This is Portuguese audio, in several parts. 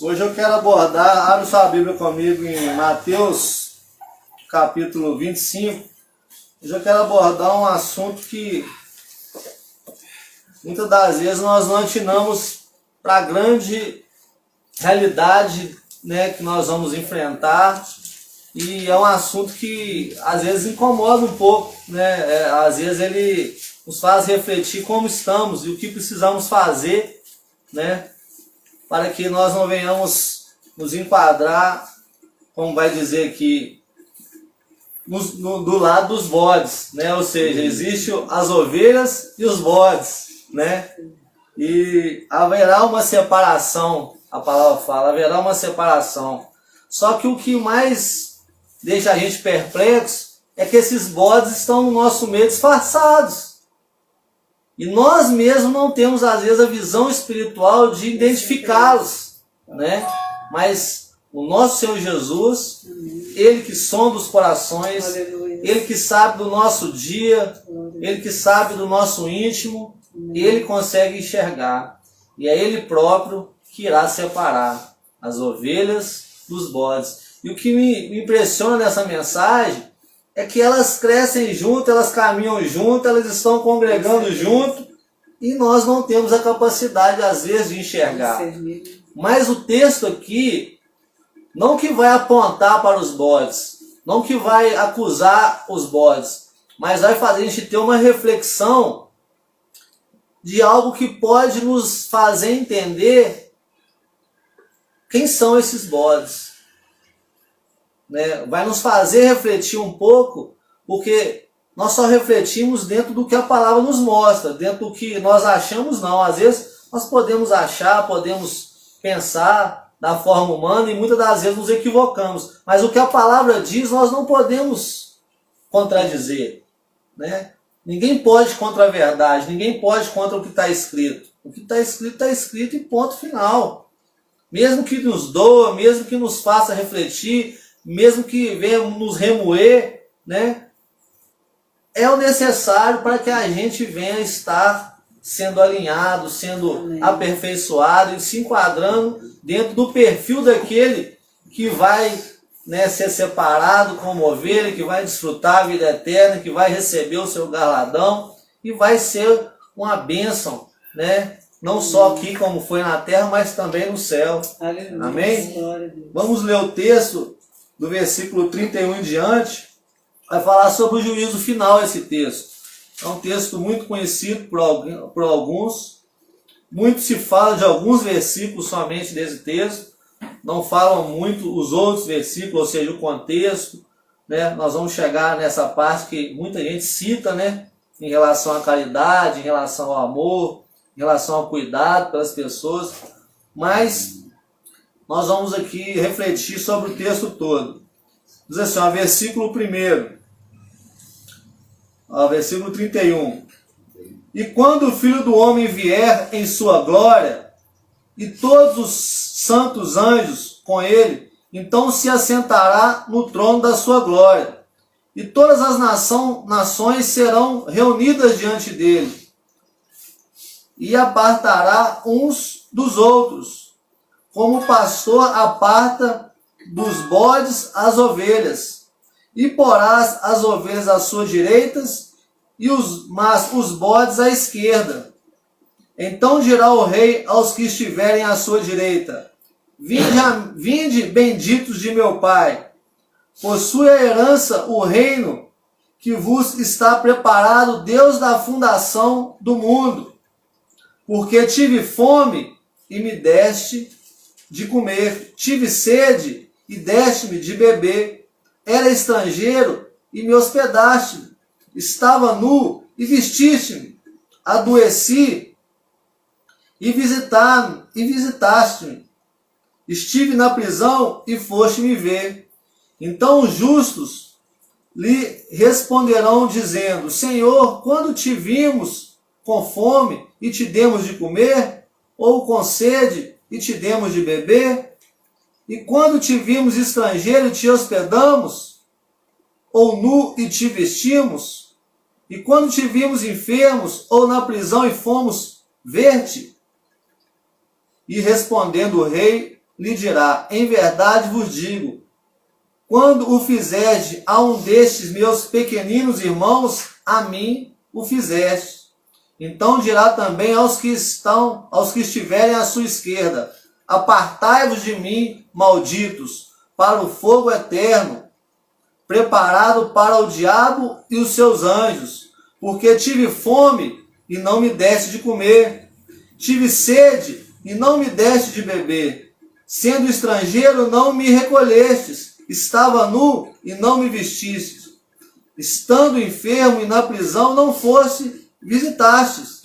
Hoje eu quero abordar, abre sua Bíblia comigo em Mateus, capítulo 25. Hoje eu quero abordar um assunto que muitas das vezes nós não atinamos para a grande realidade, né, que nós vamos enfrentar. E é um assunto que às vezes incomoda um pouco, né? Às vezes ele nos faz refletir como estamos e o que precisamos fazer, né, para que nós não venhamos nos enquadrar, como vai dizer aqui, do lado dos bodes, né? Ou seja, existe as ovelhas e os bodes, né? E haverá uma separação, a palavra fala, haverá uma separação. Só que o que mais deixa a gente perplexo é que esses bodes estão no nosso meio disfarçados. E nós mesmos não temos, às vezes, a visão espiritual de identificá-los, né? Mas o nosso Senhor Jesus, Ele que sonda os corações, Ele que sabe do nosso dia, Ele que sabe do nosso íntimo, Ele consegue enxergar. E é Ele próprio que irá separar as ovelhas dos bodes. E o que me impressiona nessa mensagem é que elas crescem junto, elas caminham junto, elas estão congregando junto, e nós não temos a capacidade, às vezes, de enxergar. Mas o texto aqui, não que vai apontar para os bodes, não que vai acusar os bodes, mas vai fazer a gente ter uma reflexão de algo que pode nos fazer entender quem são esses bodes. Né? Vai nos fazer refletir um pouco, porque nós só refletimos dentro do que a palavra nos mostra, dentro do que nós achamos não. Às vezes nós podemos achar, podemos pensar da forma humana e muitas das vezes nos equivocamos. Mas o que a palavra diz nós não podemos contradizer. Né? Ninguém pode contra a verdade, ninguém pode contra o que está escrito. O que está escrito e ponto final. Mesmo que nos doa, mesmo que nos faça refletir, mesmo que venha nos remoer, né? É o necessário para que a gente venha estar sendo alinhado, sendo aperfeiçoado e se enquadrando dentro do perfil daquele que vai, né, ser separado como ovelha, que vai desfrutar a vida eterna, que vai receber o seu galardão e vai ser uma bênção, né? Não só aqui como foi na terra, mas também no céu. Aleluia. Amém? Vamos ler o texto do versículo 31 em diante. Vai falar sobre o juízo final esse texto. É um texto muito conhecido por alguns. Muito se fala de alguns versículos somente desse texto. Não falam muito os outros versículos, ou seja, o contexto. Né? Nós vamos chegar nessa parte que muita gente cita, né? Em relação à caridade, em relação ao amor, em relação ao cuidado pelas pessoas. Mas nós vamos aqui refletir sobre o texto todo. Diz assim, ó, versículo 1. Versículo 31. E quando o Filho do Homem vier em sua glória, e todos os santos anjos com ele, então se assentará no trono da sua glória. E todas as nações serão reunidas diante dele. E apartará uns dos outros, como o pastor aparta dos bodes as ovelhas, e porás as ovelhas à sua direita, mas os bodes à esquerda. Então dirá o rei aos que estiverem à sua direita: Vinde, benditos de meu Pai, possui a herança, o reino que vos está preparado Deus da fundação do mundo. Porque tive fome e me deste de comer, tive sede e deste-me de beber, era estrangeiro e me hospedaste, estava nu e vestiste-me, adoeci e visitaste-me, estive na prisão e foste me ver. Então os justos lhe responderão dizendo: Senhor, quando te vimos com fome e te demos de comer, ou com sede e te demos de beber? E quando te vimos estrangeiro e te hospedamos, ou nu e te vestimos? E quando te vimos enfermos ou na prisão e fomos ver-te? E respondendo o rei, lhe dirá: em verdade vos digo, quando o fizeste a um destes meus pequeninos irmãos, a mim o fizeste. Então dirá também aos que estiverem à sua esquerda: apartai-vos de mim, malditos, para o fogo eterno, preparado para o diabo e os seus anjos. Porque tive fome e não me deste de comer, tive sede e não me deste de beber, sendo estrangeiro não me recolhestes, estava nu e não me vestistes, estando enfermo e na prisão não fosse visitastes.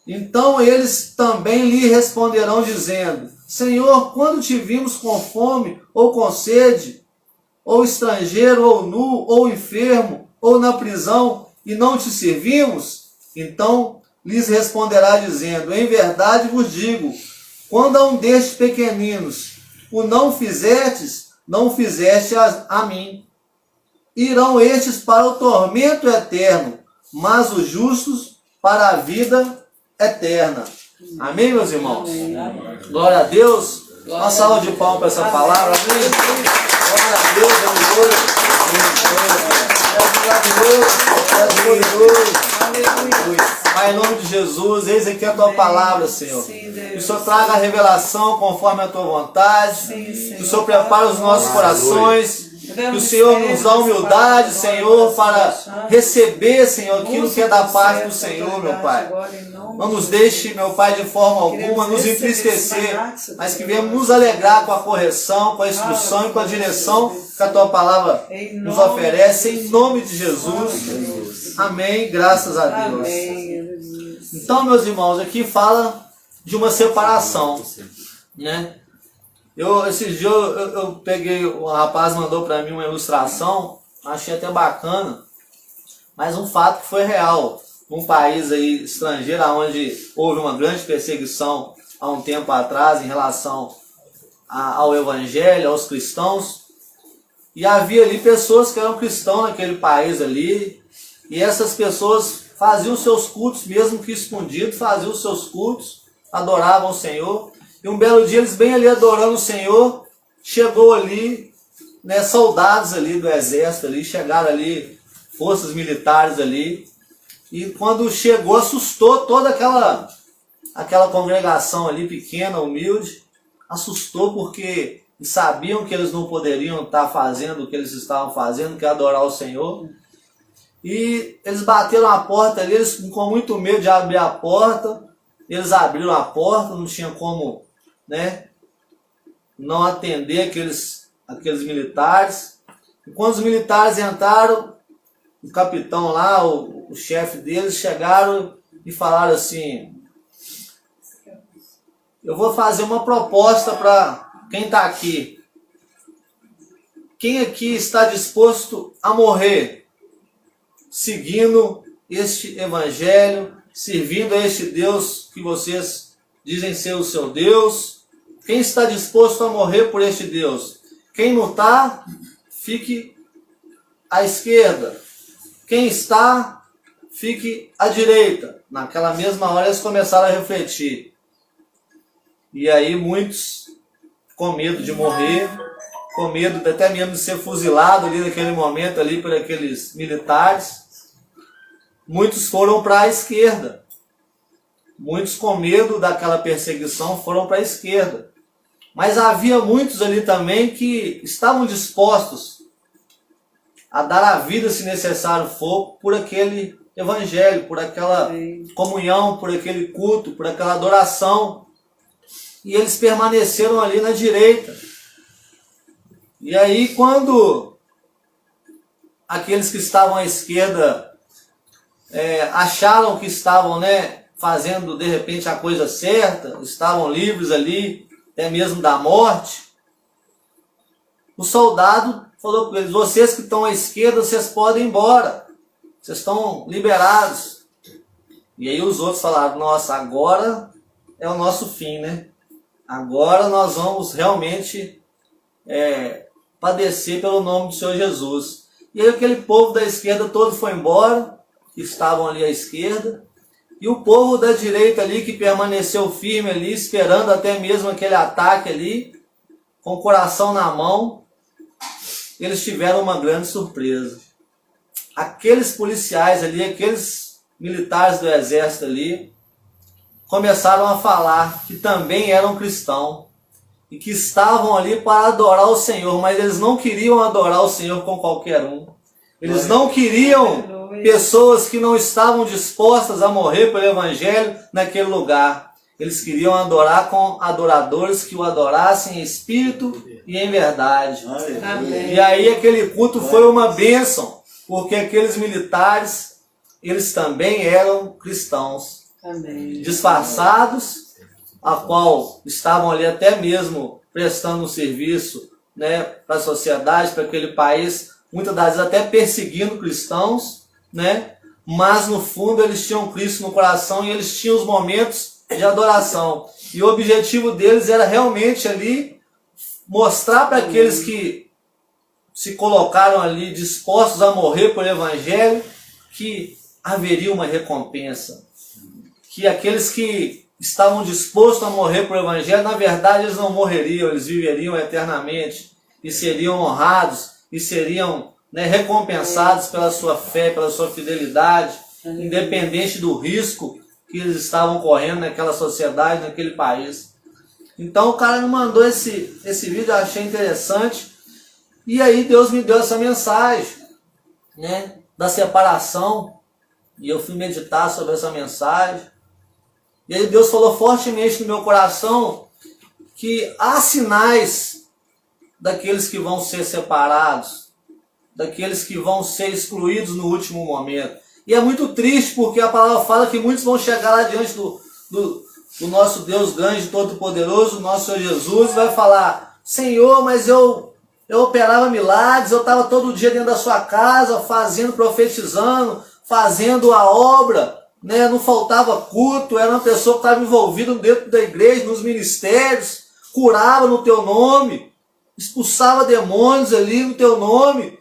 Então eles também lhe responderão dizendo: Senhor, quando te vimos com fome ou com sede, ou estrangeiro, ou nu, ou enfermo, ou na prisão, e não te servimos? Então lhes responderá dizendo: em verdade vos digo, quando a um destes pequeninos o não fizestes, não fizeste a mim. Irão estes para o tormento eterno, mas os justos para a vida eterna. Amém, meus irmãos? Amém. Glória a Deus. Uma salva de palmas para essa palavra. Amém. Glória a Deus, Pai, em nome de Jesus, eis aqui a tua palavra, Senhor. Que o Senhor traga a revelação conforme a tua vontade. Que o Senhor prepare os nossos corações. Que o Senhor nos dá humildade, Senhor, para receber, Senhor, aquilo que é da parte do Senhor, meu Pai. Não nos deixe, meu Pai, de forma alguma nos entristecer, mas que venhamos nos alegrar com a correção, com a instrução e com a direção que a tua palavra nos oferece, em nome de Jesus. Amém. Graças a Deus. Então, meus irmãos, aqui fala de uma separação, né? Esses dias eu peguei, o rapaz mandou para mim uma ilustração, achei até bacana, mas um fato que foi real. Um país aí estrangeiro, onde houve uma grande perseguição há um tempo atrás em relação ao evangelho, aos cristãos, e havia ali pessoas que eram cristãos naquele país ali, e essas pessoas faziam seus cultos, mesmo que escondidos, faziam os seus cultos, adoravam o Senhor. E um belo dia, eles bem ali adorando o Senhor, chegou ali, né, soldados ali do exército ali, chegaram ali, forças militares ali, e quando chegou, assustou toda aquela congregação ali, pequena, humilde, assustou porque sabiam que eles não poderiam estar fazendo o que eles estavam fazendo, que é adorar o Senhor. E eles bateram a porta ali, eles com muito medo de abrir a porta, eles abriram a porta, não tinha como, né, não atender aqueles militares. E quando os militares entraram, o capitão lá, o chefe deles, chegaram e falaram assim: eu vou fazer uma proposta para quem está aqui. Quem aqui está disposto a morrer seguindo este evangelho, servindo a este Deus que vocês dizem ser o seu Deus? Quem está disposto a morrer por este Deus? Quem não está, fique à esquerda. Quem está, fique à direita. Naquela mesma hora eles começaram a refletir. E aí muitos, com medo de morrer, com medo até mesmo de ser fuzilado ali naquele momento ali por aqueles militares, muitos foram para a esquerda. Muitos, com medo daquela perseguição, foram para a esquerda. Mas havia muitos ali também que estavam dispostos a dar a vida, se necessário for, por aquele evangelho, por aquela comunhão, por aquele culto, por aquela adoração. E eles permaneceram ali na direita. E aí, quando aqueles que estavam à esquerda acharam que estavam, né, fazendo de repente a coisa certa, estavam livres ali, até mesmo da morte, o soldado falou para eles: vocês que estão à esquerda, vocês podem ir embora, vocês estão liberados. E aí os outros falaram: nossa, agora é o nosso fim, né? Agora nós vamos realmente padecer pelo nome do Senhor Jesus. E aí aquele povo da esquerda todo foi embora, que estavam ali à esquerda, E o povo da direita ali, que permaneceu firme ali, esperando até mesmo aquele ataque ali, com o coração na mão, eles tiveram uma grande surpresa. Aqueles policiais ali, aqueles militares do exército ali, começaram a falar que também eram cristãos e que estavam ali para adorar o Senhor, mas eles não queriam adorar o Senhor com qualquer um. Eles não queriam pessoas que não estavam dispostas a morrer pelo Evangelho naquele lugar. Eles queriam adorar com adoradores que o adorassem em espírito e em verdade. Amém. E aí aquele culto foi uma bênção, porque aqueles militares, eles também eram cristãos. Amém. Disfarçados, a qual estavam ali até mesmo prestando um serviço, né, para a sociedade, para aquele país, muitas das vezes até perseguindo cristãos, né, mas no fundo eles tinham Cristo no coração e eles tinham os momentos de adoração. E o objetivo deles era realmente ali mostrar para aqueles que se colocaram ali dispostos a morrer pelo Evangelho que haveria uma recompensa. Que aqueles que estavam dispostos a morrer por Evangelho, na verdade eles não morreriam, eles viveriam eternamente e seriam honrados e seriam, né, recompensados pela sua fé, pela sua fidelidade, independente do risco que eles estavam correndo naquela sociedade, naquele país. Então o cara me mandou esse vídeo, eu achei interessante, e aí Deus me deu essa mensagem, né, da separação, e eu fui meditar sobre essa mensagem. E aí Deus falou fortemente no meu coração que há sinais daqueles que vão ser separados, daqueles que vão ser excluídos no último momento. E é muito triste porque a palavra fala que muitos vão chegar lá diante do nosso Deus grande, todo-poderoso, nosso Senhor Jesus, e vai falar: Senhor, mas eu operava milagres, eu estava todo dia dentro da sua casa, fazendo, profetizando, fazendo a obra, né? Não faltava culto, era uma pessoa que estava envolvida dentro da igreja, nos ministérios, curava no teu nome, expulsava demônios ali no teu nome.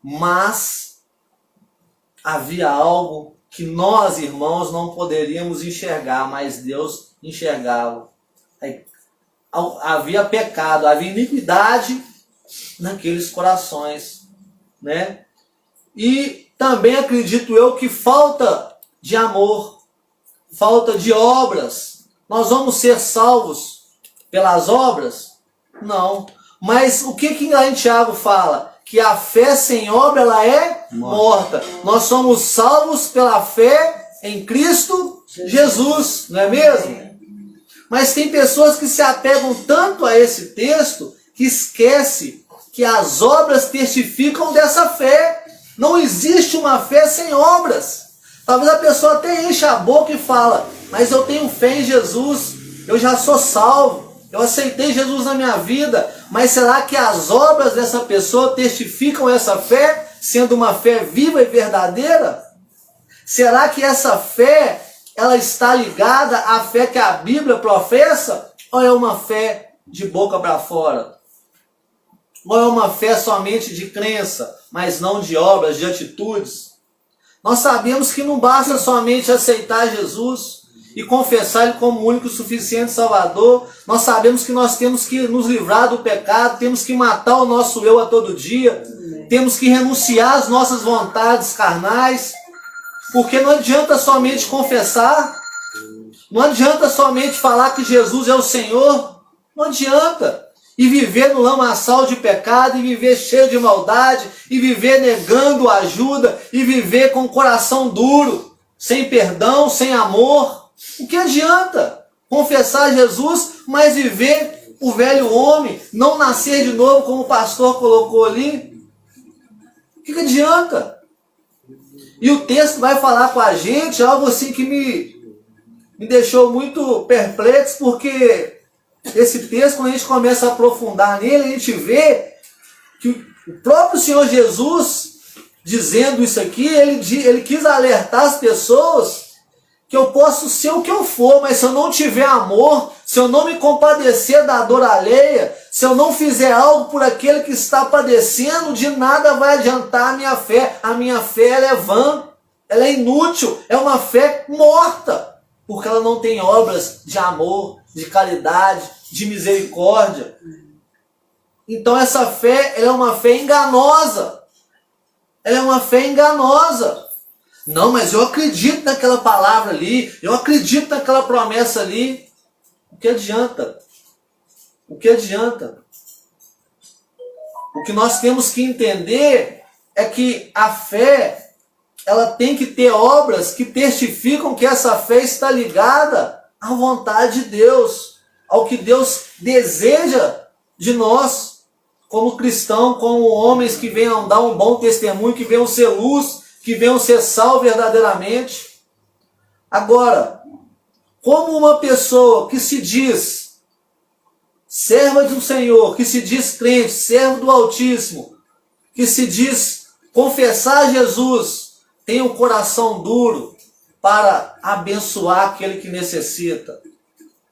Mas havia algo que nós, irmãos, não poderíamos enxergar, mas Deus enxergava. Havia pecado, havia iniquidade naqueles corações, né? E também acredito eu que falta de amor, falta de obras. Nós vamos ser salvos pelas obras? Não. Mas o que lá em Tiago fala? Que a fé sem obra, ela é morta. Nós somos salvos pela fé em Cristo Jesus, não é mesmo? Mas tem pessoas que se apegam tanto a esse texto que esquece que as obras testificam dessa fé. Não existe uma fé sem obras. Talvez a pessoa até encha a boca e fala: mas eu tenho fé em Jesus, eu já sou salvo, eu aceitei Jesus na minha vida. Mas será que as obras dessa pessoa testificam essa fé, sendo uma fé viva e verdadeira? Será que essa fé, ela está ligada à fé que a Bíblia professa? Ou é uma fé de boca para fora? Ou é uma fé somente de crença, mas não de obras, de atitudes? Nós sabemos que não basta somente aceitar Jesus e confessar Ele como o único e suficiente Salvador. Nós sabemos que nós temos que nos livrar do pecado, temos que matar o nosso eu a todo dia, temos que renunciar às nossas vontades carnais, porque não adianta somente confessar, não adianta somente falar que Jesus é o Senhor, não adianta. E viver no lamaçal de pecado, e viver cheio de maldade, e viver negando ajuda, e viver com o coração duro, sem perdão, sem amor. O que adianta confessar Jesus, mas viver o velho homem, não nascer de novo, como o pastor colocou ali? O que adianta? E o texto vai falar com a gente algo assim que me deixou muito perplexo, porque esse texto, quando a gente começa a aprofundar nele, a gente vê que o próprio Senhor Jesus, dizendo isso aqui, ele quis alertar as pessoas que eu posso ser o que eu for, mas se eu não tiver amor, se eu não me compadecer da dor alheia, se eu não fizer algo por aquele que está padecendo, de nada vai adiantar a minha fé. A minha fé, ela é vã. ela é inútil, é uma fé morta, porque ela não tem obras de amor, de caridade, de misericórdia. Então essa fé, ela é uma fé enganosa. Ela é uma fé enganosa. Não, mas eu acredito naquela palavra ali, eu acredito naquela promessa ali. O que adianta? O que adianta? O que nós temos que entender é que a fé, ela tem que ter obras que testificam que essa fé está ligada à vontade de Deus, ao que Deus deseja de nós, como cristão, como homens que venham dar um bom testemunho, que venham ser luz, que venham ser sal verdadeiramente. Agora, como uma pessoa que se diz serva do Senhor, que se diz crente, servo do Altíssimo, que se diz confessar Jesus, tem um coração duro para abençoar aquele que necessita,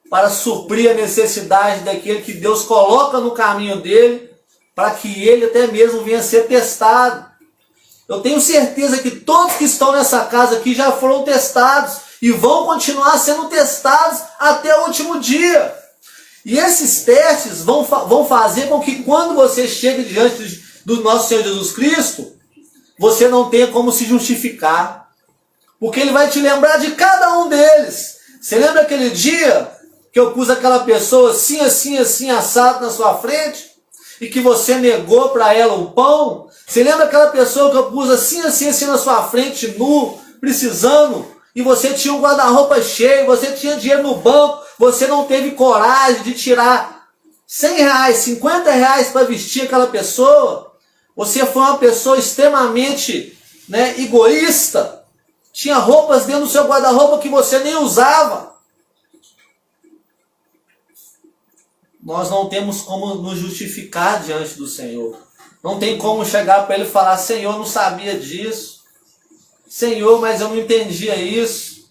para suprir a necessidade daquele que Deus coloca no caminho dele, para que ele até mesmo venha a ser testado. Eu tenho certeza que todos que estão nessa casa aqui já foram testados e vão continuar sendo testados até o último dia. E esses testes vão fazer com que quando você chegue diante do nosso Senhor Jesus Cristo, você não tenha como se justificar. Porque Ele vai te lembrar de cada um deles. Você lembra aquele dia que eu pus aquela pessoa assim, assim, assim, assado na sua frente? E que você negou para ela um pão? Você lembra aquela pessoa que eu pus assim, assim, assim na sua frente, nu, precisando? E você tinha um guarda-roupa cheio, você tinha dinheiro no banco, você não teve coragem de tirar 100 reais, 50 reais para vestir aquela pessoa? Você foi uma pessoa extremamente egoísta. Tinha roupas dentro do seu guarda-roupa que você nem usava. Nós não temos como nos justificar diante do Senhor. Não tem como chegar para Ele e falar: Senhor, eu não sabia disso. Senhor, mas eu não entendia isso.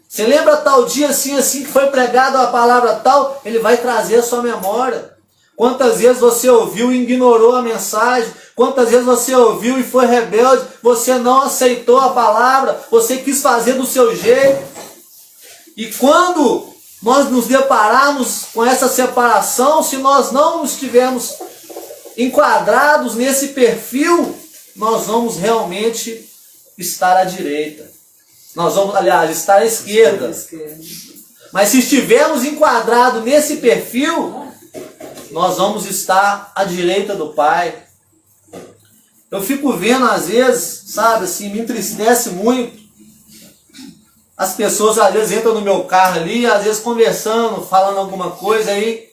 Você lembra tal dia assim, assim, que foi pregado a palavra tal? Ele vai trazer a sua memória. Quantas vezes você ouviu e ignorou a mensagem? Quantas vezes você ouviu e foi rebelde? Você não aceitou a palavra, você quis fazer do seu jeito. E quando nós nos depararmos com essa separação, se nós não estivermos enquadrados nesse perfil, nós vamos realmente estar à direita. Nós vamos, aliás, estar à esquerda. Mas se estivermos enquadrados nesse perfil, nós vamos estar à direita do Pai. Eu fico vendo às vezes, sabe, assim, me entristece muito. As pessoas às vezes entram no meu carro ali, às vezes conversando, falando alguma coisa, aí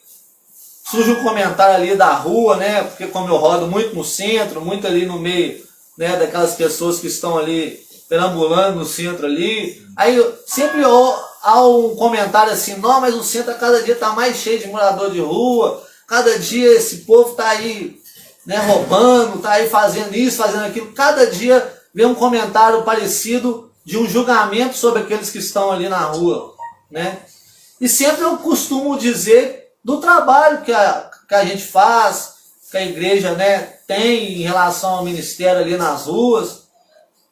surge um comentário ali da rua, né? Porque como eu rodo muito no centro, muito ali no meio, né, daquelas pessoas que estão ali perambulando no centro ali, aí sempre há um comentário assim: não, mas o centro a cada dia está mais cheio de morador de rua, cada dia esse povo está aí, né, roubando, está aí fazendo isso, fazendo aquilo. Cada dia vem um comentário parecido de um julgamento sobre aqueles que estão ali na rua, né? E sempre eu costumo dizer do trabalho que a gente faz, que a igreja, né, tem em relação ao ministério ali nas ruas.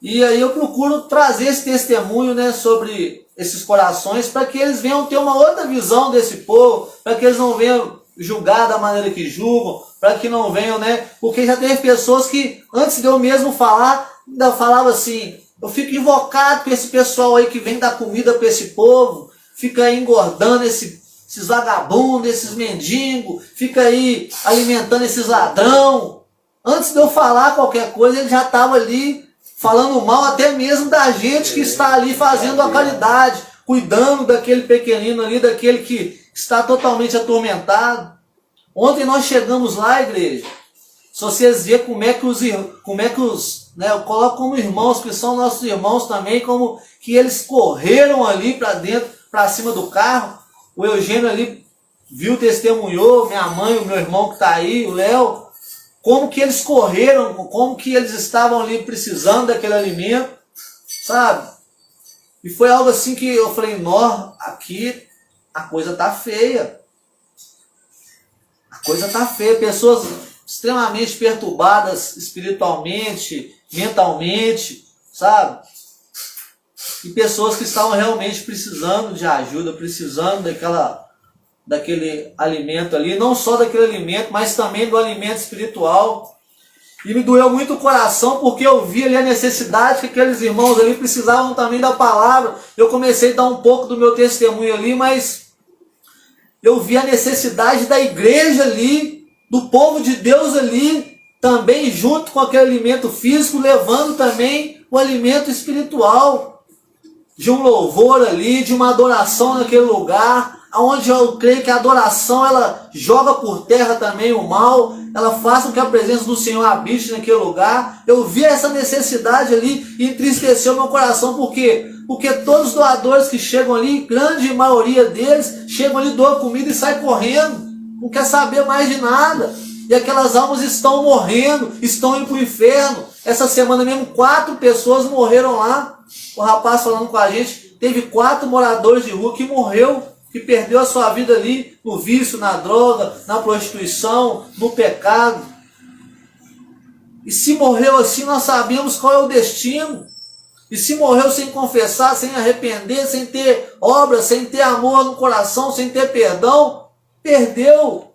E aí eu procuro trazer esse testemunho, né, sobre esses corações, para que eles venham ter uma outra visão desse povo, para que eles não venham julgar da maneira que julgam, para que não venham, né, porque já teve pessoas que antes de eu mesmo falar, ainda falava assim: eu fico invocado com esse pessoal aí que vem dar comida para esse povo, fica aí engordando esses vagabundos, esses mendigos, fica aí alimentando esses ladrão. Antes de eu falar qualquer coisa, ele já estava ali falando mal até mesmo da gente que está ali fazendo a caridade, cuidando daquele pequenino ali, daquele que está totalmente atormentado. Ontem nós chegamos lá, igreja. Se vocês verem como é que os, né, eu coloco como irmãos, que são nossos irmãos também, como que eles correram ali para dentro, para cima do carro. O Eugênio ali viu, testemunhou, minha mãe, o meu irmão que está aí, o Léo, como que eles correram, como que eles estavam ali precisando daquele alimento, sabe? E foi algo assim que eu falei: nó, aqui a coisa tá feia. A coisa tá feia. Pessoas extremamente perturbadas espiritualmente, mentalmente, sabe? e pessoas que estavam realmente precisando de ajuda, precisando daquele alimento ali, não só daquele alimento, mas também do alimento espiritual. E me doeu muito o coração, porque eu vi ali a necessidade que aqueles irmãos ali precisavam também da palavra. Eu comecei a dar um pouco do meu testemunho ali, mas eu vi a necessidade da igreja ali, do povo de Deus ali, também junto com aquele alimento físico, levando também o alimento espiritual, de um louvor ali, de uma adoração naquele lugar, onde eu creio que a adoração ela joga por terra também o mal, ela faz com que a presença do Senhor habite naquele lugar. Eu vi essa necessidade ali e entristeceu meu coração, porque todos os doadores que chegam ali, grande maioria deles, chegam ali, doam comida e saem correndo, não quer saber mais de nada. E aquelas almas estão morrendo, estão indo para o inferno. Essa semana mesmo 4 pessoas morreram lá. O rapaz falando com a gente, teve 4 moradores de rua que morreu, que perdeu a sua vida ali no vício, na droga, na prostituição, no pecado. E se morreu assim, nós sabemos qual é o destino. E se morreu sem confessar, sem arrepender, sem ter obra, sem ter amor no coração, sem ter perdão, perdeu.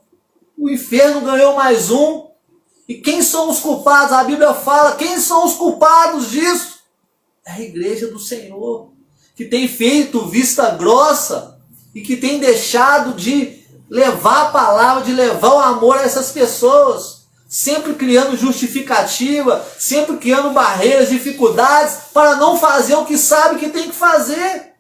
O inferno ganhou mais um. E quem são os culpados? A Bíblia fala, quem são os culpados disso? É a igreja do Senhor, que tem feito vista grossa e que tem deixado de levar a palavra, de levar o amor a essas pessoas, sempre criando justificativa, sempre criando barreiras, dificuldades, para não fazer o que sabe que tem que fazer.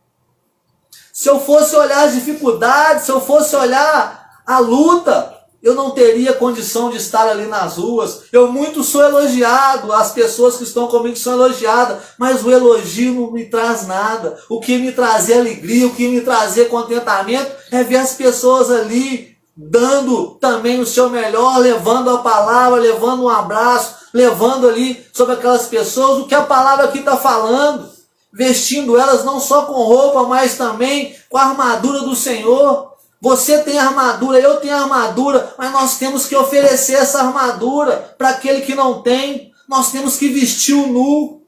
Se eu fosse olhar as dificuldades, se eu fosse olhar a luta, eu não teria condição de estar ali nas ruas. Eu muito sou elogiado, as pessoas que estão comigo são elogiadas, mas o elogio não me traz nada. O que me trazia alegria, o que me trazia contentamento é ver as pessoas ali dando também o seu melhor, levando a palavra, levando um abraço, levando ali sobre aquelas pessoas o que a palavra aqui está falando, vestindo elas não só com roupa, mas também com a armadura do Senhor. Você tem armadura, eu tenho armadura, mas nós temos que oferecer essa armadura para aquele que não tem. Nós temos que vestir o nu.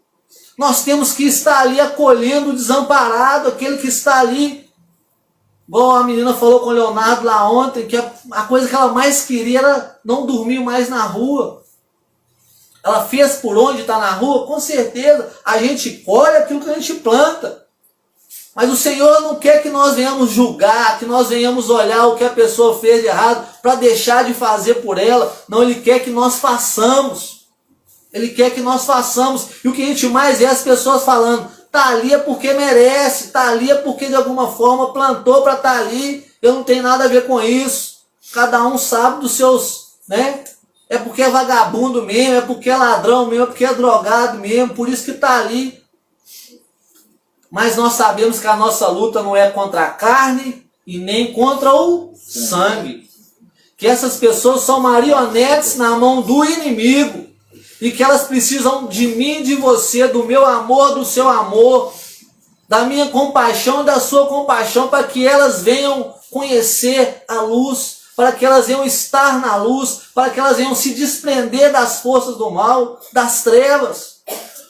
Nós temos que estar ali acolhendo o desamparado, aquele que está ali. Igual a menina falou com o Leonardo lá ontem, que a coisa que ela mais queria era não dormir mais na rua. Ela fez por onde está na rua? Com certeza. A gente colhe aquilo que a gente planta. Mas o Senhor não quer que nós venhamos julgar, que nós venhamos olhar o que a pessoa fez de errado para deixar de fazer por ela. Não, Ele quer que nós façamos. Ele quer que nós façamos. E o que a gente mais vê as pessoas falando, está ali é porque merece, está ali é porque de alguma forma plantou para estar ali. Eu não tenho nada a ver com isso. Cada um sabe dos seus, né? É porque é vagabundo mesmo, é porque é ladrão mesmo, é porque é drogado mesmo, por isso que está ali. Mas nós sabemos que a nossa luta não é contra a carne e nem contra o sangue. Que essas pessoas são marionetes na mão do inimigo. E que elas precisam de mim, de você, do meu amor, do seu amor, da minha compaixão, da sua compaixão, para que elas venham conhecer a luz, para que elas venham estar na luz, para que elas venham se desprender das forças do mal, das trevas.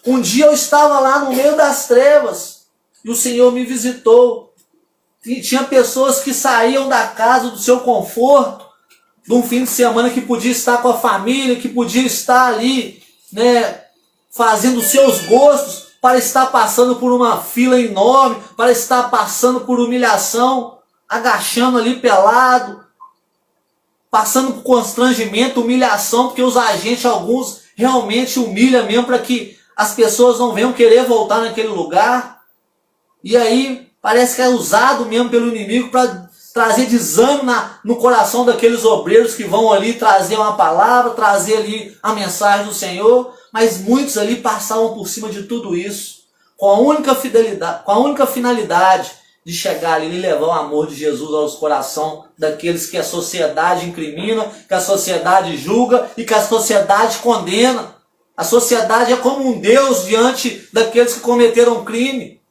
Um dia eu estava lá no meio das trevas, e o Senhor me visitou. E tinha pessoas que saíam da casa do seu conforto, de um fim de semana que podia estar com a família, que podia estar ali, né, fazendo os seus gostos, para estar passando por uma fila enorme, para estar passando por humilhação, agachando ali pelado, passando por constrangimento, humilhação, porque os agentes, alguns, realmente humilham mesmo para que as pessoas não venham querer voltar naquele lugar. E aí parece que é usado mesmo pelo inimigo para trazer desânimo no coração daqueles obreiros que vão ali trazer uma palavra, trazer ali a mensagem do Senhor. Mas muitos ali passavam por cima de tudo isso, com a única fidelidade, com a única finalidade de chegar ali e levar o amor de Jesus aos corações daqueles que a sociedade incrimina, que a sociedade julga e que a sociedade condena. A sociedade é como um Deus diante daqueles que cometeram crime.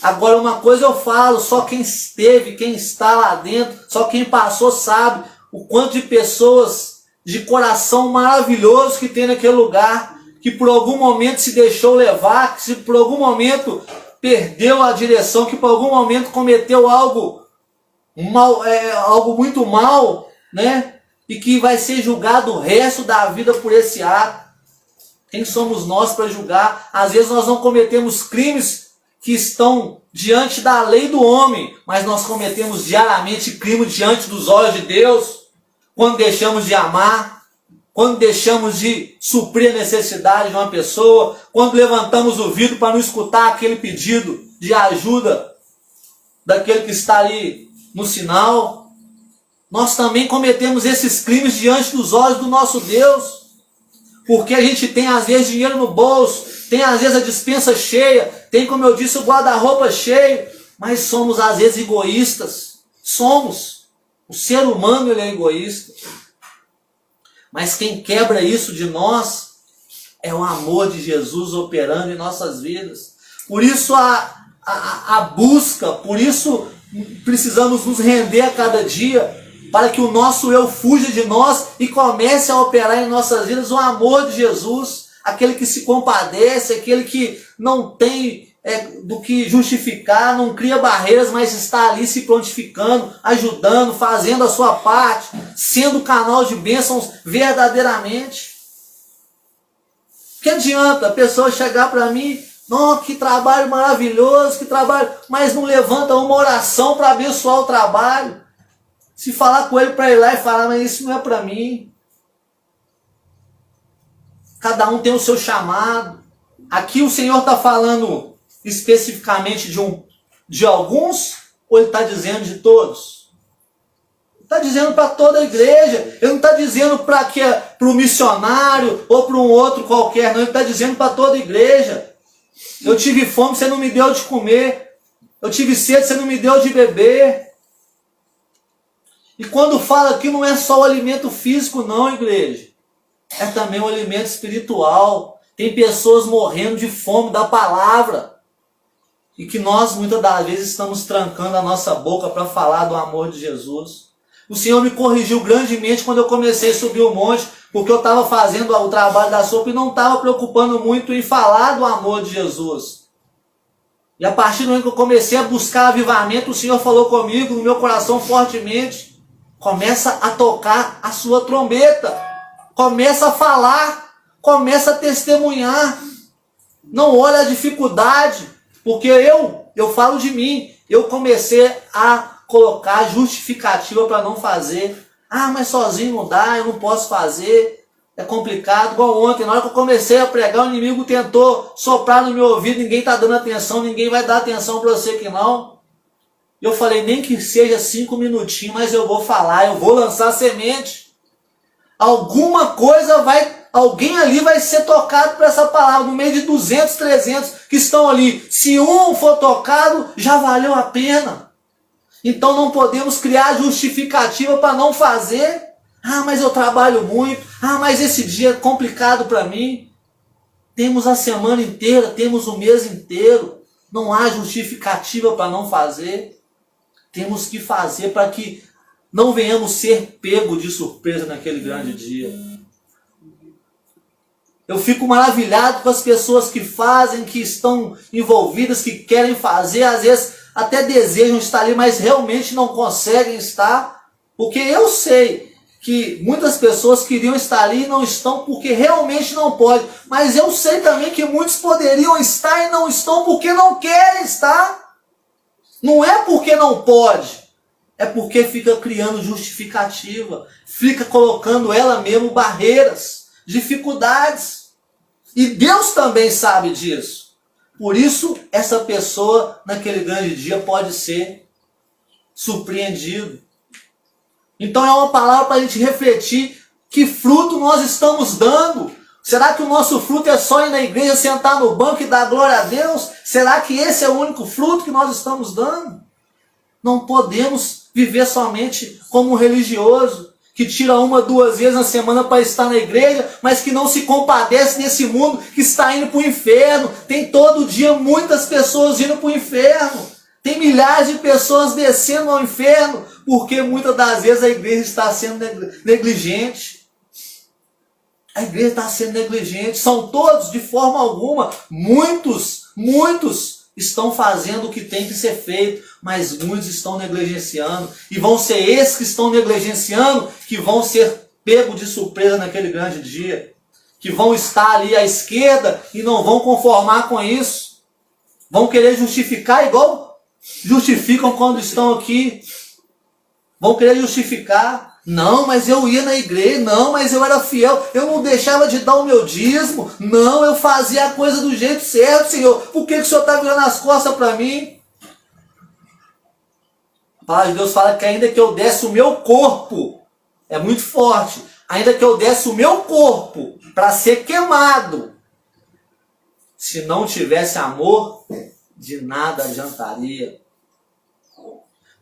Agora uma coisa eu falo, só quem esteve, quem está lá dentro, só quem passou sabe o quanto de pessoas de coração maravilhoso que tem naquele lugar, que por algum momento se deixou levar, que se por algum momento perdeu a direção, que por algum momento cometeu algo mal, algo muito mal, né? E que vai ser julgado o resto da vida por esse ato. Quem somos nós para julgar? Às vezes nós não cometemos crimes que estão diante da lei do homem, mas nós cometemos diariamente crimes diante dos olhos de Deus, quando deixamos de amar, quando deixamos de suprir a necessidade de uma pessoa, quando levantamos o vidro para não escutar aquele pedido de ajuda daquele que está ali no sinal. Nós também cometemos esses crimes diante dos olhos do nosso Deus, porque a gente tem às vezes dinheiro no bolso, tem às vezes a despensa cheia, tem, como eu disse, o guarda-roupa cheio, mas somos às vezes egoístas. Somos. O ser humano, ele é egoísta. Mas quem quebra isso de nós é o amor de Jesus operando em nossas vidas. Por isso a busca, por isso precisamos nos render a cada dia, para que o nosso eu fuja de nós e comece a operar em nossas vidas o amor de Jesus, aquele que se compadece, aquele que não tem do que justificar, não cria barreiras, mas está ali se prontificando, ajudando, fazendo a sua parte, sendo canal de bênçãos verdadeiramente. Que adianta a pessoa chegar para mim, não, que trabalho maravilhoso, que trabalho, mas não levanta uma oração para abençoar o trabalho. Se falar com ele para ir lá e falar, mas isso não é para mim. Cada um tem o seu chamado. Aqui o Senhor está falando especificamente de alguns, ou Ele está dizendo de todos? Está dizendo para toda a igreja. Ele não está dizendo para o missionário ou para um outro qualquer, não. Ele está dizendo para toda a igreja. Eu tive fome, você não me deu de comer. Eu tive sede, você não me deu de beber. E quando fala aqui, não é só o alimento físico não, igreja. É também o alimento espiritual. Tem pessoas morrendo de fome da palavra. E que nós, muitas das vezes, estamos trancando a nossa boca para falar do amor de Jesus. O Senhor me corrigiu grandemente quando eu comecei a subir o monte, porque eu estava fazendo o trabalho da sopa e não estava preocupando muito em falar do amor de Jesus. E a partir do momento que eu comecei a buscar avivamento, o Senhor falou comigo, no meu coração fortemente, começa a tocar a sua trombeta, começa a falar, começa a testemunhar, não olha a dificuldade, porque eu falo de mim, eu comecei a colocar justificativa para não fazer. Ah, mas sozinho não dá, eu não posso fazer, é complicado. Igual ontem, na hora que eu comecei a pregar, o inimigo tentou soprar no meu ouvido, ninguém está dando atenção, ninguém vai dar atenção para você que não. Eu falei, nem que seja 5 minutinhos, mas eu vou falar, eu vou lançar semente. Alguma coisa alguém ali vai ser tocado por essa palavra, no meio de 200, 300 que estão ali. Se um for tocado, já valeu a pena. Então não podemos criar justificativa para não fazer. Ah, mas eu trabalho muito. Ah, mas esse dia é complicado para mim. Temos a semana inteira, temos o mês inteiro. Não há justificativa para não fazer. Temos que fazer para que não venhamos ser pego de surpresa naquele grande dia. Eu fico maravilhado com as pessoas que fazem, que estão envolvidas, que querem fazer, às vezes até desejam estar ali, mas realmente não conseguem estar. Porque eu sei que muitas pessoas queriam estar ali e não estão porque realmente não podem. Mas eu sei também que muitos poderiam estar e não estão porque não querem estar. Não é porque não pode, é porque fica criando justificativa, fica colocando ela mesmo barreiras, dificuldades. E Deus também sabe disso. Por isso, essa pessoa, naquele grande dia, pode ser surpreendido. Então é uma palavra para a gente refletir que fruto nós estamos dando. Será que o nosso fruto é só ir na igreja, sentar no banco e dar glória a Deus? Será que esse é o único fruto que nós estamos dando? Não podemos viver somente como um religioso, que tira 1, 2 vezes na semana para estar na igreja, mas que não se compadece nesse mundo que está indo para o inferno. Tem todo dia muitas pessoas indo para o inferno. Tem milhares de pessoas descendo ao inferno, porque muitas das vezes a igreja está sendo negligente. A igreja está sendo negligente. São todos, de forma alguma. Muitos estão fazendo o que tem que ser feito, mas muitos estão negligenciando. E vão ser esses que estão negligenciando que vão ser pegos de surpresa naquele grande dia. Que vão estar ali à esquerda e não vão conformar com isso. Vão querer justificar igual justificam quando estão aqui. Vão querer justificar. Não, mas eu ia na igreja. Não, mas eu era fiel. Eu não deixava de dar o meu dízimo. Não, eu fazia a coisa do jeito certo, Senhor. Por que o Senhor está virando as costas para mim? A palavra de Deus fala que ainda que eu desse o meu corpo, é muito forte, ainda que eu desse o meu corpo para ser queimado, se não tivesse amor, de nada adiantaria.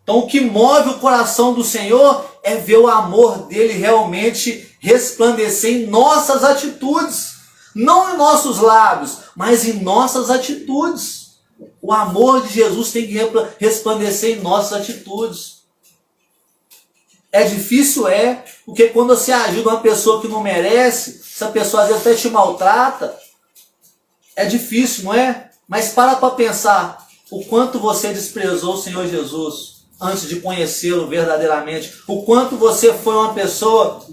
Então o que move o coração do Senhor é ver o amor dele realmente resplandecer em nossas atitudes. Não em nossos lábios, mas em nossas atitudes. O amor de Jesus tem que resplandecer em nossas atitudes. É difícil, porque quando você ajuda uma pessoa que não merece, essa pessoa às vezes até te maltrata, é difícil, não é? Mas para pensar o quanto você desprezou o Senhor Jesus antes de conhecê-lo verdadeiramente, o quanto você foi uma pessoa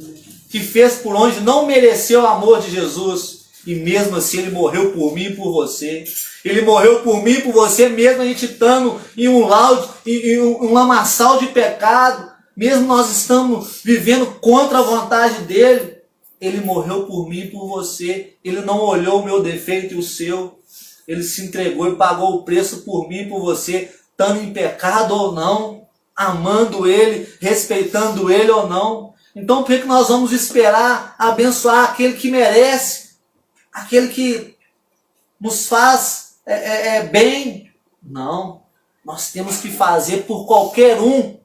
que fez por onde não mereceu o amor de Jesus, e mesmo assim ele morreu por mim e por você. Ele morreu por mim e por você, mesmo a gente estando em um lamaçal de pecado, mesmo nós estamos vivendo contra a vontade dele, ele morreu por mim e por você. Ele não olhou o meu defeito e o seu. Ele se entregou e pagou o preço por mim e por você, estando em pecado ou não, amando ele, respeitando ele ou não. Então por que nós vamos esperar abençoar aquele que merece, aquele que nos faz bem? Não, nós temos que fazer por qualquer um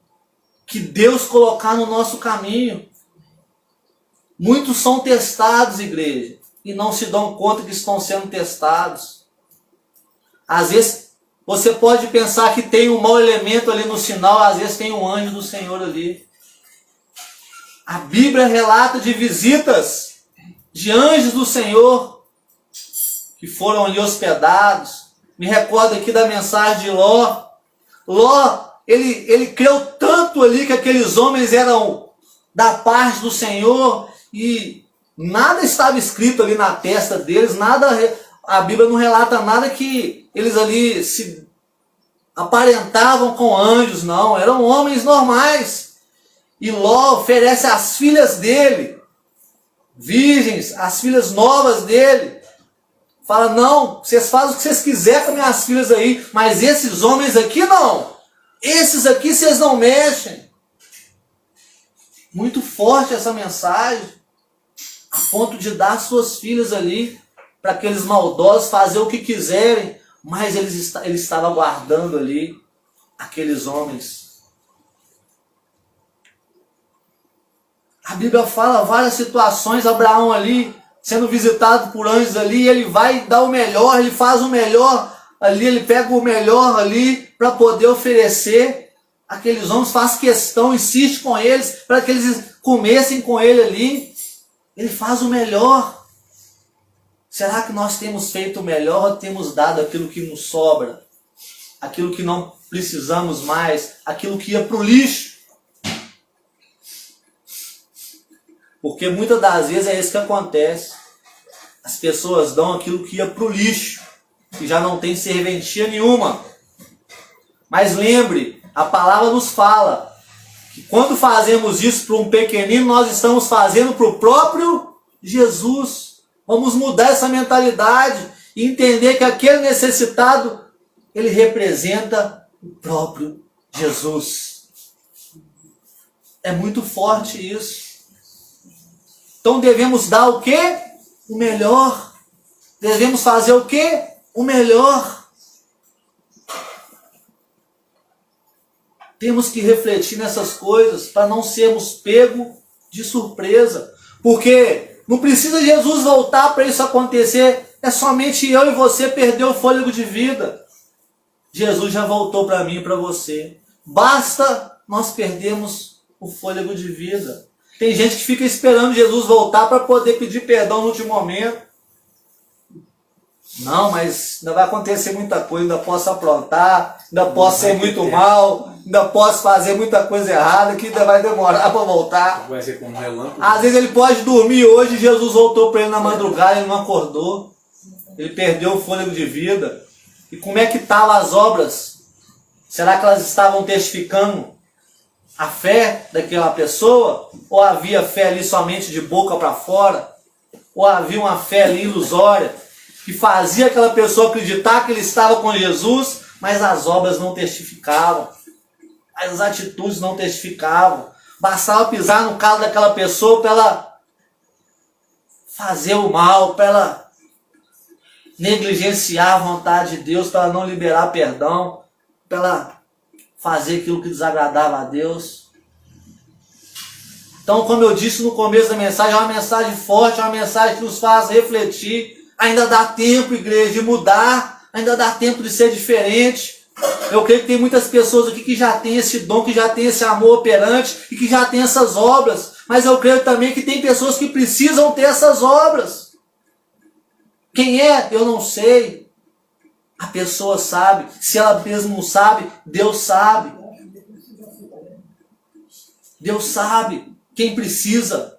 que Deus colocar no nosso caminho. Muitos são testados, igreja, e não se dão conta que estão sendo testados. Às vezes você pode pensar que tem um mau elemento ali no sinal, às vezes tem um anjo do Senhor ali. A Bíblia relata de visitas de anjos do Senhor que foram ali hospedados. Me recordo aqui da mensagem de Ló. Ló, ele creu tanto ali que aqueles homens eram da parte do Senhor e nada estava escrito ali na testa deles, a Bíblia não relata nada que eles ali se aparentavam com anjos, não, eram homens normais. E Ló oferece as filhas dele, virgens, as filhas novas dele. Fala, não, vocês fazem o que vocês quiserem com minhas filhas aí, mas esses homens aqui não. Esses aqui vocês não mexem. Muito forte essa mensagem, a ponto de dar suas filhas ali para aqueles maldosos fazer o que quiserem, mas ele estava guardando ali aqueles homens. A Bíblia fala várias situações, Abraão ali sendo visitado por anjos ali, ele vai dar o melhor, ele faz o melhor ali, ele pega o melhor ali para poder oferecer. Aqueles homens, faz questão, insiste com eles para que eles comessem com ele ali. Ele faz o melhor. Será que nós temos feito o melhor ou temos dado aquilo que nos sobra? Aquilo que não precisamos mais? Aquilo que ia para o lixo? Porque muitas das vezes é isso que acontece. As pessoas dão aquilo que ia para o lixo, que já não tem serventia nenhuma. Mas lembre, a palavra nos fala que quando fazemos isso para um pequenino, nós estamos fazendo para o próprio Jesus. Vamos mudar essa mentalidade e entender que aquele necessitado, ele representa o próprio Jesus. É muito forte isso. Então devemos dar o quê? O melhor. Devemos fazer o quê? O melhor. Temos que refletir nessas coisas para não sermos pegos de surpresa. Porque não precisa Jesus voltar para isso acontecer. É somente eu e você perder o fôlego de vida. Jesus já voltou para mim e para você. Basta nós perdermos o fôlego de vida. Tem gente que fica esperando Jesus voltar para poder pedir perdão no último momento. Não, mas ainda vai acontecer muita coisa, ainda posso aprontar, ainda posso ser muito mal, ainda posso fazer muita coisa errada, que ainda vai demorar para voltar. Vai ser como relâmpago. Às vezes ele pode dormir hoje, Jesus voltou para ele na madrugada, ele não acordou. Ele perdeu o fôlego de vida. E como é que estavam as obras? Será que elas estavam testificando a fé daquela pessoa? Ou havia fé ali somente de boca para fora? Ou havia uma fé ali ilusória, que fazia aquela pessoa acreditar que ele estava com Jesus, mas as obras não testificavam, as atitudes não testificavam. Bastava pisar no calo daquela pessoa para ela fazer o mal, para ela negligenciar a vontade de Deus, para ela não liberar perdão, para ela fazer aquilo que desagradava a Deus. Então, como eu disse no começo da mensagem, é uma mensagem forte, é uma mensagem que nos faz refletir. Ainda dá tempo, igreja, de mudar, ainda dá tempo de ser diferente. Eu creio que tem muitas pessoas aqui que já têm esse dom, que já têm esse amor operante e que já têm essas obras. Mas eu creio também que tem pessoas que precisam ter essas obras. Quem é? Eu não sei. A pessoa sabe. Se ela mesmo não sabe, Deus sabe. Deus sabe quem precisa.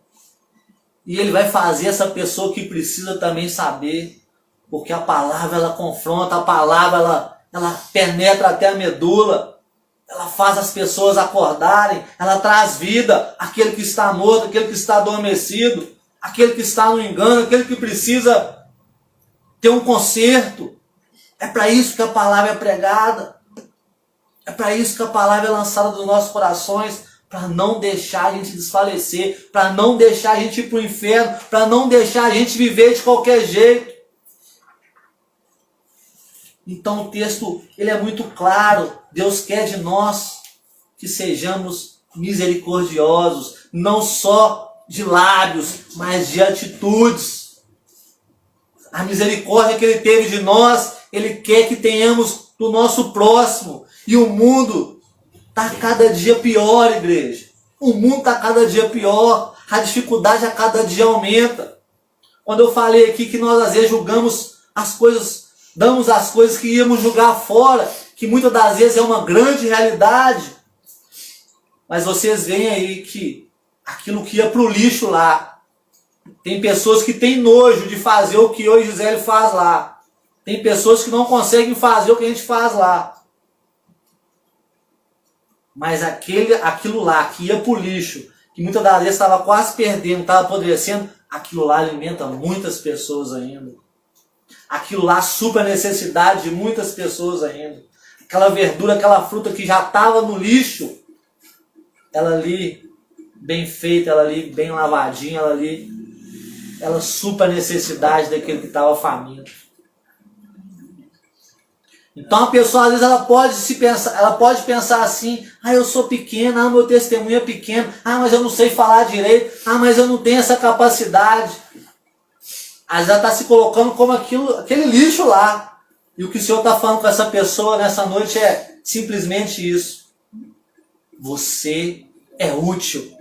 E Ele vai fazer essa pessoa que precisa também saber. Porque a palavra ela confronta, a palavra ela penetra até a medula. Ela faz as pessoas acordarem, ela traz vida àquele que está morto, àquele que está adormecido, àquele que está no engano, aquele que precisa ter um conserto. É para isso que a palavra é pregada. É para isso que a palavra é lançada dos nossos corações, para não deixar a gente desfalecer, para não deixar a gente ir para o inferno, para não deixar a gente viver de qualquer jeito. Então o texto ele é muito claro. Deus quer de nós que sejamos misericordiosos, não só de lábios, mas de atitudes. A misericórdia que Ele teve de nós, Ele quer que tenhamos do nosso próximo. E o mundo está cada dia pior, igreja. O mundo está cada dia pior. A dificuldade a cada dia aumenta. Quando eu falei aqui que nós às vezes julgamos as coisas, damos as coisas que íamos julgar fora, que muitas das vezes é uma grande realidade. Mas vocês veem aí que aquilo que ia para o lixo lá, tem pessoas que têm nojo de fazer o que eu e Gisele faz lá. Tem pessoas que não conseguem fazer o que a gente faz lá. Mas aquilo lá que ia para o lixo, que muitas das vezes estava quase perdendo, estava apodrecendo, aquilo lá alimenta muitas pessoas ainda. Aquilo lá supra a necessidade de muitas pessoas ainda. Aquela verdura, aquela fruta que já estava no lixo, ela ali, bem feita, ela ali, bem lavadinha, ela supra a necessidade daquele que estava faminto. Então a pessoa, às vezes, ela pode pensar assim: eu sou pequena, meu testemunho é pequeno, mas eu não sei falar direito, mas eu não tenho essa capacidade. Às vezes ela está se colocando como aquele lixo lá. E o que o Senhor está falando com essa pessoa nessa noite é simplesmente isso. Você é útil.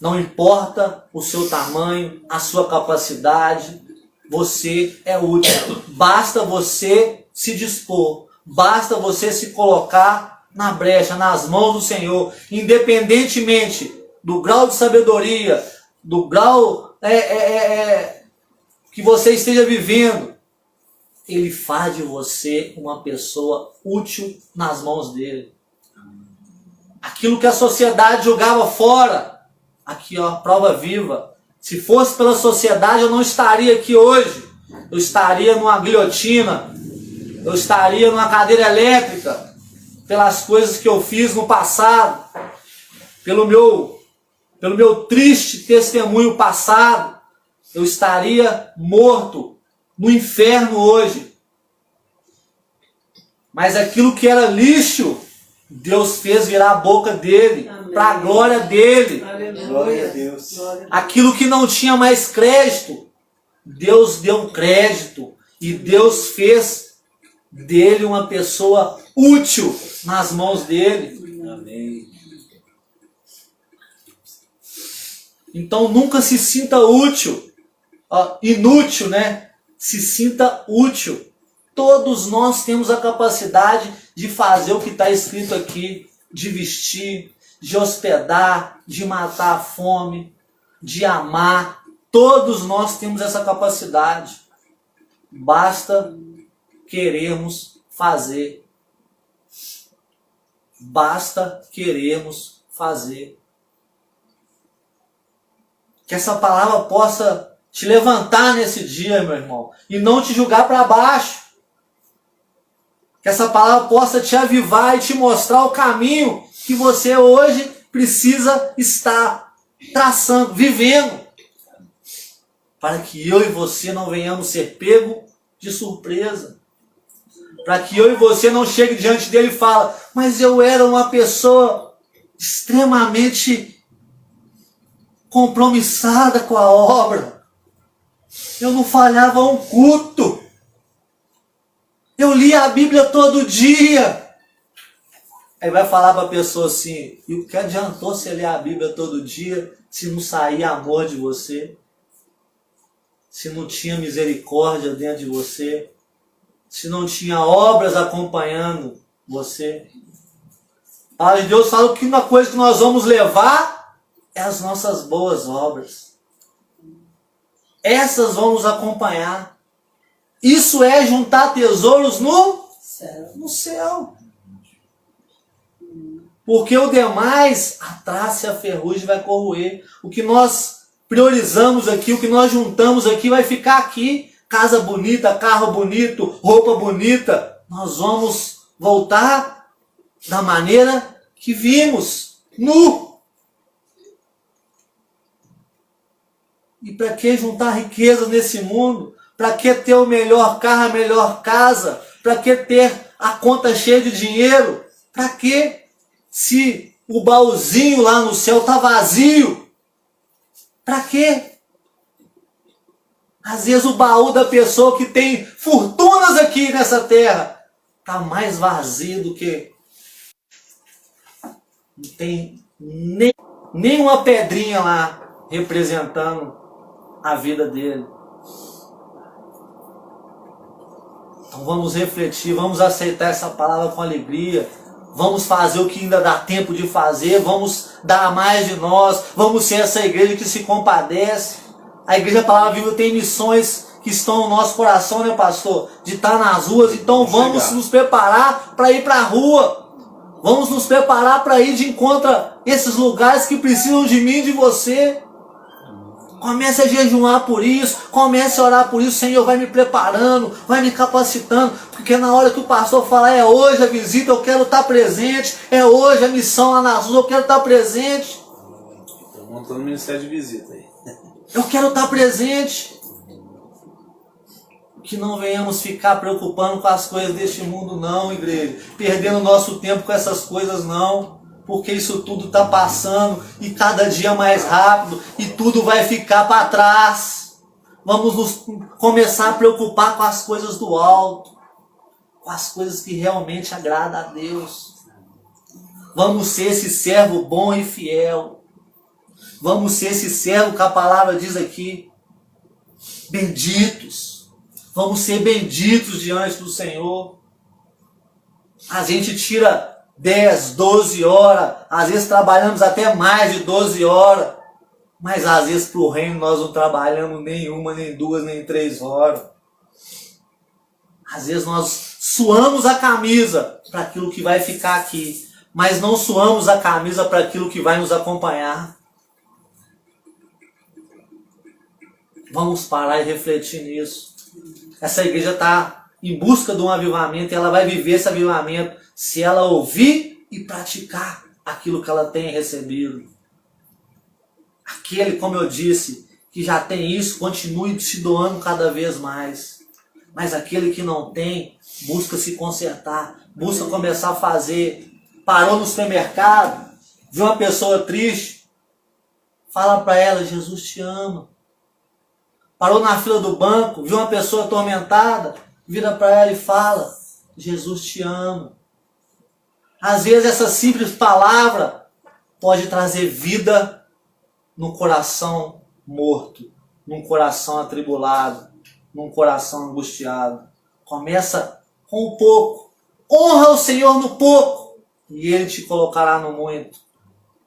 Não importa o seu tamanho, a sua capacidade, você é útil. Basta você se dispor, basta você se colocar na brecha, nas mãos do Senhor, independentemente do grau de sabedoria, do grau que você esteja vivendo. Ele faz de você uma pessoa útil nas mãos dele. Aquilo que a sociedade jogava fora, aqui ó, prova viva. Se fosse pela sociedade, eu não estaria aqui hoje. Eu estaria numa guilhotina. Eu estaria numa cadeira elétrica. Pelas coisas que eu fiz no passado. Pelo meu triste testemunho passado. Eu estaria morto no inferno hoje. Mas aquilo que era lixo, Deus fez virar a boca dele, para a glória dele. Glória a Deus. Aquilo que não tinha mais crédito, Deus deu crédito. E Deus fez dele uma pessoa útil nas mãos dele. Amém. Então nunca se sinta útil, inútil, né? se sinta útil. Todos nós temos a capacidade de fazer o que está escrito aqui, de vestir, de hospedar, de matar a fome, de amar. Todos nós temos essa capacidade. Basta querermos fazer. Basta querermos fazer. Que essa palavra possa te levantar nesse dia, meu irmão, e não te julgar para baixo. Que essa palavra possa te avivar e te mostrar o caminho que você hoje precisa estar traçando, vivendo. Para que eu e você não venhamos ser pego de surpresa. Para que eu e você não chegue diante dele e fale, mas eu era uma pessoa extremamente compromissada com a obra. Eu não falhava um culto. Eu lia a Bíblia todo dia. Aí vai falar para a pessoa assim, e o que adiantou você ler a Bíblia todo dia se não saía amor de você? Se não tinha misericórdia dentro de você? Se não tinha obras acompanhando você? A palavra de Deus fala que uma coisa que nós vamos levar é as nossas boas obras. Essas vão nos acompanhar. Isso é juntar tesouros no céu. Porque o demais, a traça e a ferrugem vai corroer. O que nós priorizamos aqui, o que nós juntamos aqui, vai ficar aqui. Casa bonita, carro bonito, roupa bonita. Nós vamos voltar da maneira que vimos, nu. E para que juntar riquezas nesse mundo? Para que ter o melhor carro, a melhor casa? Para que ter a conta cheia de dinheiro? Para que, se o baúzinho lá no céu está vazio? Para quê? Às vezes o baú da pessoa que tem fortunas aqui nessa terra está mais vazio do que... Não tem nem uma pedrinha lá representando a vida dele. Então vamos refletir, vamos aceitar essa palavra com alegria. Vamos fazer o que ainda dá tempo de fazer, vamos dar mais de nós, vamos ser essa igreja que se compadece. A Igreja Palavra Viva tem missões que estão no nosso coração, né, pastor? De estar nas ruas, então vamos nos preparar para ir para a rua. Vamos nos preparar para ir de encontro a esses lugares que precisam de mim e de você. Comece a jejuar por isso, comece a orar por isso. O Senhor vai me preparando, vai me capacitando, porque na hora que o pastor falar, é hoje a visita, eu quero estar presente, é hoje a missão lá nas ruas, eu quero estar presente. Estou montando um ministério de visita aí. Eu quero estar presente. Que não venhamos ficar preocupando com as coisas deste mundo não, igreja. Perdendo nosso tempo com essas coisas não. Porque isso tudo está passando e cada dia mais rápido e tudo vai ficar para trás. Vamos começar a preocupar com as coisas do alto. Com as coisas que realmente agradam a Deus. Vamos ser esse servo bom e fiel. Vamos ser esse servo que a palavra diz aqui. Benditos. Vamos ser benditos diante do Senhor. A gente tira 10, 12 horas. Às vezes trabalhamos até mais de 12 horas. Mas às vezes para o reino nós não trabalhamos nenhuma, nem 2, nem 3 horas. Às vezes nós suamos a camisa para aquilo que vai ficar aqui. Mas não suamos a camisa para aquilo que vai nos acompanhar. Vamos parar e refletir nisso. Essa igreja está em busca de um avivamento e ela vai viver esse avivamento se ela ouvir e praticar aquilo que ela tem recebido. Aquele, como eu disse, que já tem isso, continue se doando cada vez mais. Mas aquele que não tem, busca se consertar, busca começar a fazer. Parou no supermercado, viu uma pessoa triste, fala para ela, Jesus te ama. Parou na fila do banco, viu uma pessoa atormentada, vira para ela e fala, Jesus te ama. Às vezes essa simples palavra pode trazer vida no coração morto, num coração atribulado. num coração angustiado. Começa com o pouco. Honra o Senhor no pouco e Ele te colocará no muito.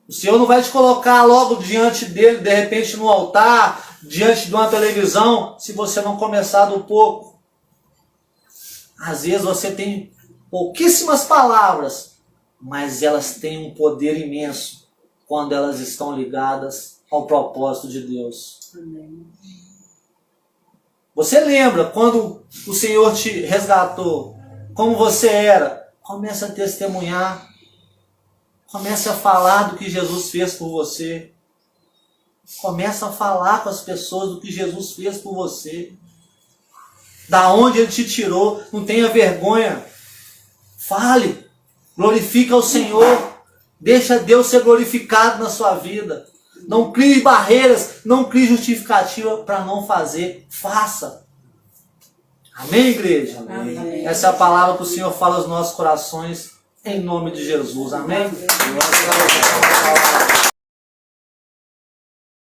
O Senhor não vai te colocar logo diante dele, de repente no altar, diante de uma televisão, se você não começar do pouco. Às vezes você tem pouquíssimas palavras, mas elas têm um poder imenso quando elas estão ligadas ao propósito de Deus. Amém. Você lembra quando o Senhor te resgatou, como você era? Comece a testemunhar. Comece a falar do que Jesus fez por você. Comece a falar com as pessoas do que Jesus fez por você. Da onde Ele te tirou. Não tenha vergonha. Fale. Glorifique ao Senhor. Deixa Deus ser glorificado na sua vida. Não crie barreiras. Não crie justificativa para não fazer. Faça. Amém, igreja? Amém. Essa é a palavra que o Senhor fala aos nossos corações. Em nome de Jesus. Amém?